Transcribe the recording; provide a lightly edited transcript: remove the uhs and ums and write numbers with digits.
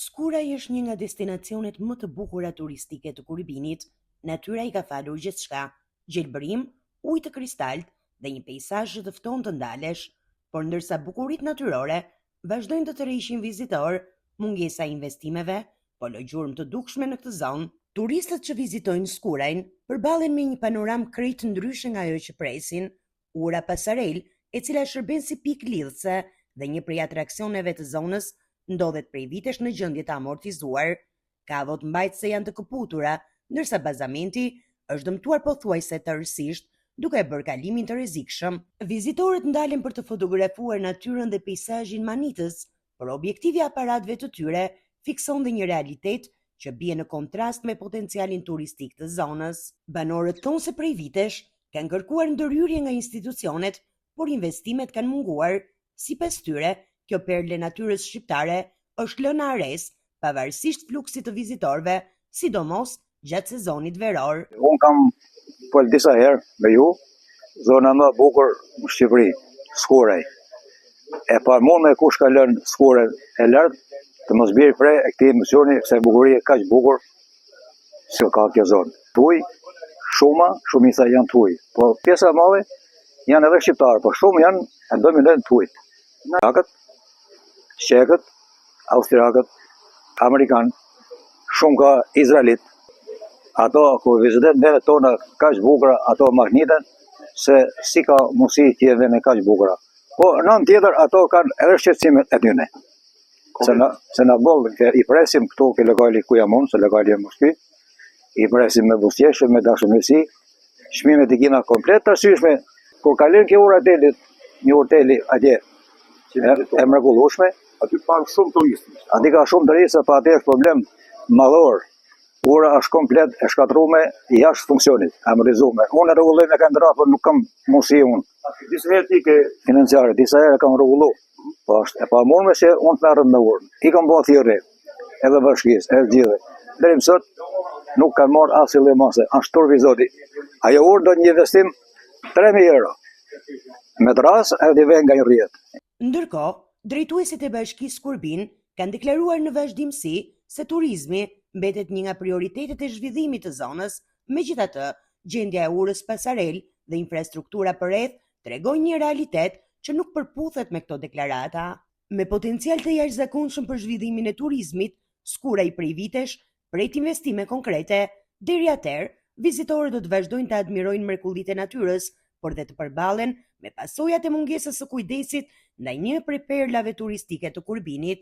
Skuraj është një nga destinacionet më të bukura turistike të Kuribinit. Natyra i ka falur gjithçka, gjelbërim, ujë të kristalt dhe një peizazh të ftohtë të ndalesh, por ndërsa bukuritë natyrore vazhdojnë të tërheqin vizitor, mungesa e investimeve, polo gjurmë të dukshme në këtë zonë, turistët që vizitojnë Skurajin përballen me një panoramë krejt të ndryshe nga ajo që presin. Ura Pasarel, e cila shërben si pikë lidhëse dhe një prej atraksioneve të zonës, ndodhet prej vitesh në gjendje të amortizuar. Kavot mbajtëse janë të këputura, ndërsa bazamenti është dëmtuar pothuajse tërësisht, duke bërë kalimin të rrezikshëm. Vizitorët ndalen për të fotografuar natyrën dhe peizazhin manitës, por objektivi i aparatëve të tyre fikson dhe një realitet që bie në kontrast me potencialin turistik të zonës. Banorët thonë se prej vitesh kanë kërkuar ndërhyrje nga institucionet, por investimet kanë munguar. Sipas tyre, kjo perle natyrës shqiptare është lënë ares, pavarësisht fluksit të vizitorëve, sidomos gjatë sezonit veror. Unë kam folë disa herë me ju, zona më e bukur në Shqipëri, Skuraj. E pa mund me kush ka lënë Skuraj e lartë, të mos bjerë prej e këtij emisioni, se bukuria kaq bukur që ka kjo zonë. Tuj, shumica janë tuj, po pjesa e madhe janë edhe shqiptarë, po shumë janë e dominojnë tujt. Shqekët, austriakët, amerikanë, shumë ka izraelit. Ato ku vizitojnë vendet tona kaq bukura, ato magneten se si ka mundësi të jenë vende kaq bukura. Po në anë tjetër ato kanë edhe shqetësimet e tyre. Se na boll i presim këtu ke lokali ku jam unë, se lokali jam Moskvi. I presim me buzëqeshje, me dashurësi, çmimet i kena komplet të arsyeshme. Kur kalojnë ke ura hotelit, një hoteli atje e mrekullueshme, aty pan shumë turistë. Aty ka shumë turistë, pa atë është problem madhor. Ura është komplet e shkatruar jashtë funksionit, amortizuar. Unë rregulloj me kanë por nuk kam mundësi unë. Disa herë ti ke financiare, disa herë kam rregulluar. Po është e pamundme se unë të merrem me urën. I kam bërë thirrje, edhe bashkisë, edhe gjithë. Deri më sot nuk kanë marrë asnjë lloj mase. Ashtu turpi zoti. Ajo urë do një investim 3.000 euro. Me të ras edhe vjen nga një rrjet. Ndërkohë, drejtuesit e bashkisë Kurbin kanë deklaruar në vazhdimsi se turizmi mbetet një nga prioritetet e zhvillimit të zonës. Megjithatë, gjendja e urës Pasarel dhe infrastruktura përreth tregojnë një realitet që nuk përputhet me këto deklarata. Me potencial të jashtëzakonshëm për zhvillimin e turizmit, Skuraj prej vitesh pret investime konkrete. Deri atëherë, vizitorët do të vazhdojnë të admirojnë mrekullitë e natyrës, por dhe të përballen me pasojat e mungesës së kujdesit ndaj një prej perlave turistike të Kurbinit.